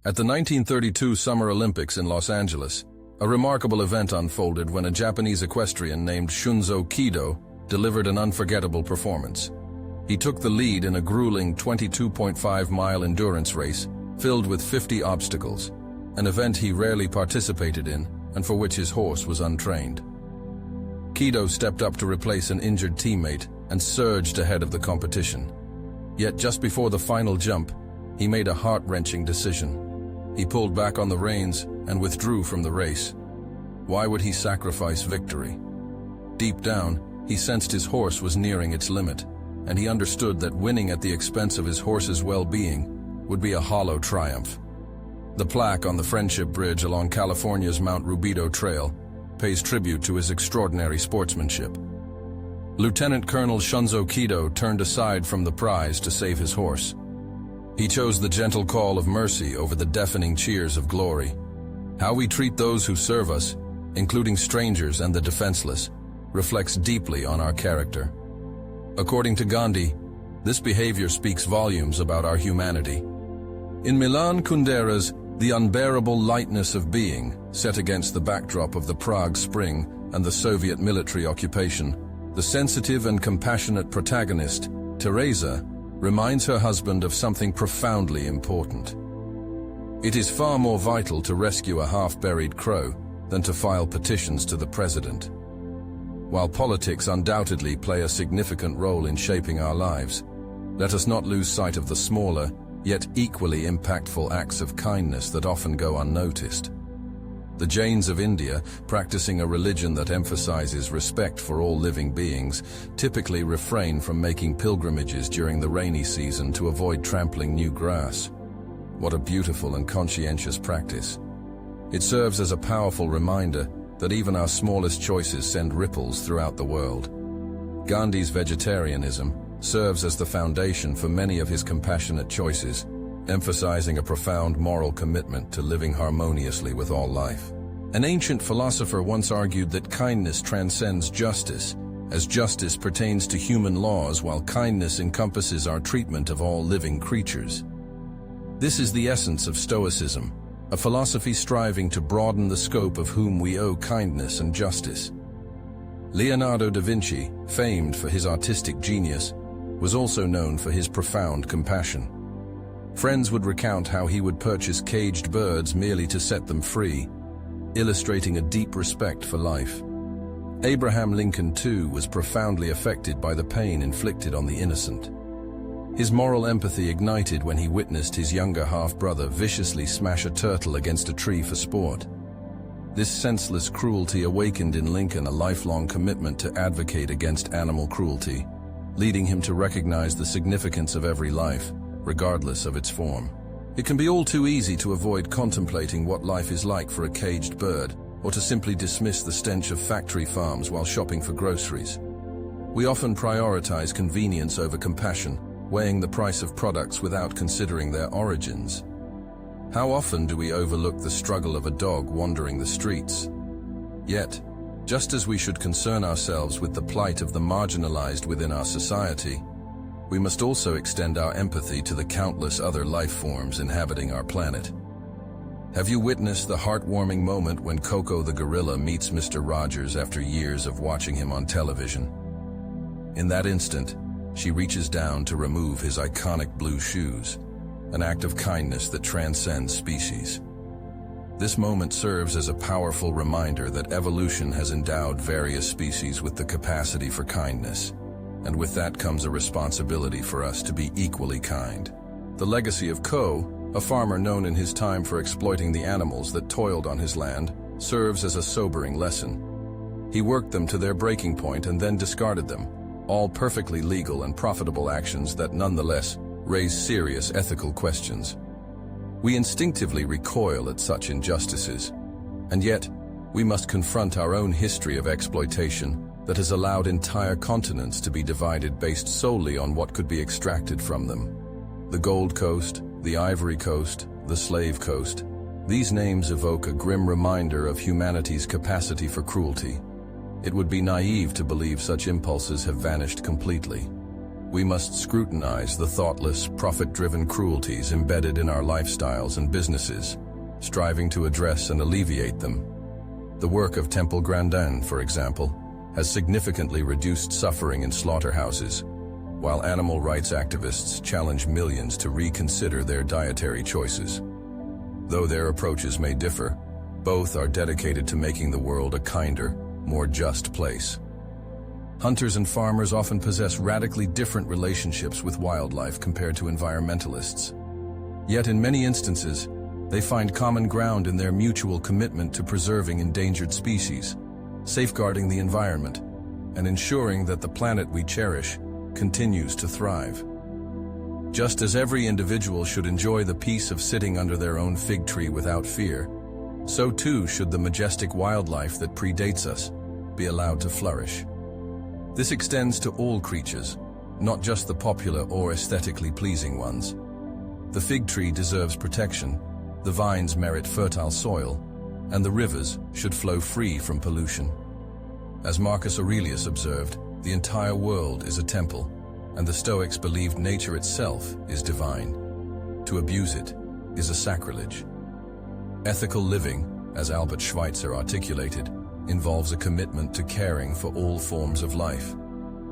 At the 1932 Summer Olympics in Los Angeles, a remarkable event unfolded when a Japanese equestrian named Shunzo Kido delivered an unforgettable performance. He took the lead in a grueling 22.5-mile endurance race filled with 50 obstacles, an event he rarely participated in and for which his horse was untrained. Kido stepped up to replace an injured teammate and surged ahead of the competition. Yet just before the final jump, he made a heart-wrenching decision. He pulled back on the reins and withdrew from the race. Why would he sacrifice victory? Deep down, he sensed his horse was nearing its limit, and he understood that winning at the expense of his horse's well-being would be a hollow triumph. The plaque on the Friendship Bridge along California's Mount Rubido Trail pays tribute to his extraordinary sportsmanship. Lieutenant Colonel Shunzo Kido turned aside from the prize to save his horse. He chose the gentle call of mercy over the deafening cheers of glory. How we treat those who serve us, including strangers and the defenseless, reflects deeply on our character. According to Gandhi, this behavior speaks volumes about our humanity. In Milan Kundera's The Unbearable Lightness of Being, set against the backdrop of the Prague Spring and the Soviet military occupation, the sensitive and compassionate protagonist, Teresa, reminds her husband of something profoundly important. It is far more vital to rescue a half-buried crow than to file petitions to the president. While politics undoubtedly play a significant role in shaping our lives, let us not lose sight of the smaller, yet equally impactful acts of kindness that often go unnoticed. The Jains of India, practicing a religion that emphasizes respect for all living beings, typically refrain from making pilgrimages during the rainy season to avoid trampling new grass. What a beautiful and conscientious practice. It serves as a powerful reminder that even our smallest choices send ripples throughout the world. Gandhi's vegetarianism serves as the foundation for many of his compassionate choices, emphasizing a profound moral commitment to living harmoniously with all life. An ancient philosopher once argued that kindness transcends justice, as justice pertains to human laws while kindness encompasses our treatment of all living creatures. This is the essence of Stoicism, a philosophy striving to broaden the scope of whom we owe kindness and justice. Leonardo da Vinci, famed for his artistic genius, was also known for his profound compassion. Friends would recount how he would purchase caged birds merely to set them free, illustrating a deep respect for life. Abraham Lincoln, too, was profoundly affected by the pain inflicted on the innocent. His moral empathy ignited when he witnessed his younger half-brother viciously smash a turtle against a tree for sport. This senseless cruelty awakened in Lincoln a lifelong commitment to advocate against animal cruelty, leading him to recognize the significance of every life, regardless of its form. It can be all too easy to avoid contemplating what life is like for a caged bird, or to simply dismiss the stench of factory farms while shopping for groceries. We often prioritize convenience over compassion, weighing the price of products without considering their origins. How often do we overlook the struggle of a dog wandering the streets? Yet, just as we should concern ourselves with the plight of the marginalized within our society, we must also extend our empathy to the countless other life forms inhabiting our planet. Have you witnessed the heartwarming moment when Coco the gorilla meets Mr. Rogers after years of watching him on television? In that instant, she reaches down to remove his iconic blue shoes, an act of kindness that transcends species. This moment serves as a powerful reminder that evolution has endowed various species with the capacity for kindness, and with that comes a responsibility for us to be equally kind. The legacy of Ko, a farmer known in his time for exploiting the animals that toiled on his land, serves as a sobering lesson. He worked them to their breaking point and then discarded them, all perfectly legal and profitable actions that nonetheless raise serious ethical questions. We instinctively recoil at such injustices, and yet we must confront our own history of exploitation that has allowed entire continents to be divided based solely on what could be extracted from them. The Gold Coast, the Ivory Coast, the Slave Coast. These names evoke a grim reminder of humanity's capacity for cruelty. It would be naive to believe such impulses have vanished completely. we must scrutinize the thoughtless, profit-driven cruelties embedded in our lifestyles and businesses, striving to address and alleviate them. The work of Temple Grandin, for example, has significantly reduced suffering in slaughterhouses, while animal rights activists challenge millions to reconsider their dietary choices. Though their approaches may differ, both are dedicated to making the world a kinder, more just place. Hunters and farmers often possess radically different relationships with wildlife compared to environmentalists. Yet in many instances, they find common ground in their mutual commitment to preserving endangered species, safeguarding the environment, and ensuring that the planet we cherish continues to thrive. Just as every individual should enjoy the peace of sitting under their own fig tree without fear, so too should the majestic wildlife that predates us be allowed to flourish. This extends to all creatures, not just the popular or aesthetically pleasing ones. The fig tree deserves protection, the vines merit fertile soil, and the rivers should flow free from pollution. As Marcus Aurelius observed, the entire world is a temple, and the Stoics believed nature itself is divine. To abuse it is a sacrilege. Ethical living, as Albert Schweitzer articulated, involves a commitment to caring for all forms of life.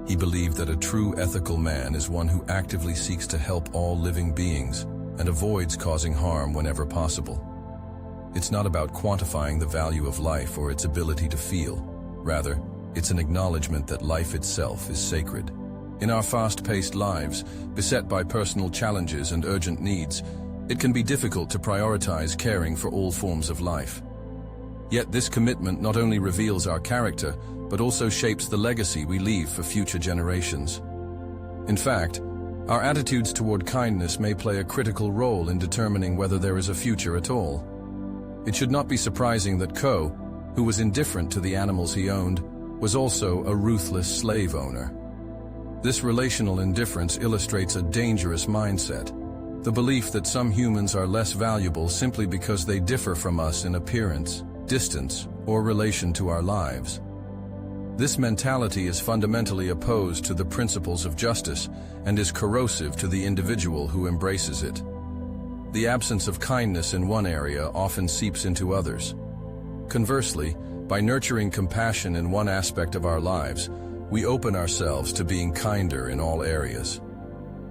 He believed that a true ethical man is one who actively seeks to help all living beings and avoids causing harm whenever possible. It's not about quantifying the value of life or its ability to feel. Rather, it's an acknowledgement that life itself is sacred. In our fast-paced lives, beset by personal challenges and urgent needs, it can be difficult to prioritize caring for all forms of life. Yet this commitment not only reveals our character, but also shapes the legacy we leave for future generations. In fact, our attitudes toward kindness may play a critical role in determining whether there is a future at all. It should not be surprising that Ko, who was indifferent to the animals he owned, was also a ruthless slave owner. This relational indifference illustrates a dangerous mindset, the belief that some humans are less valuable simply because they differ from us in appearance, distance, or relation to our lives. This mentality is fundamentally opposed to the principles of justice and is corrosive to the individual who embraces it. The absence of kindness in one area often seeps into others. Conversely, by nurturing compassion in one aspect of our lives, we open ourselves to being kinder in all areas.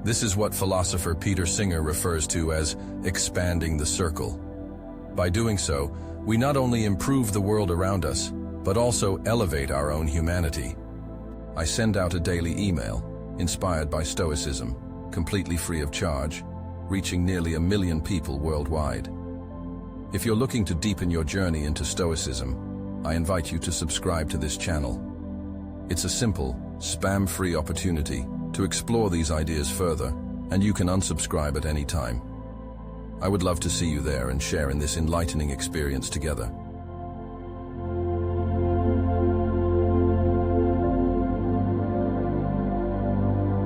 This is what philosopher Peter Singer refers to as expanding the circle. By doing so, we not only improve the world around us, but also elevate our own humanity. I send out a daily email, inspired by Stoicism, completely free of charge, reaching nearly 1 million people worldwide. If you're looking to deepen your journey into Stoicism, I invite you to subscribe to this channel. It's a simple, spam-free opportunity to explore these ideas further, and you can unsubscribe at any time. I would love to see you there and share in this enlightening experience together.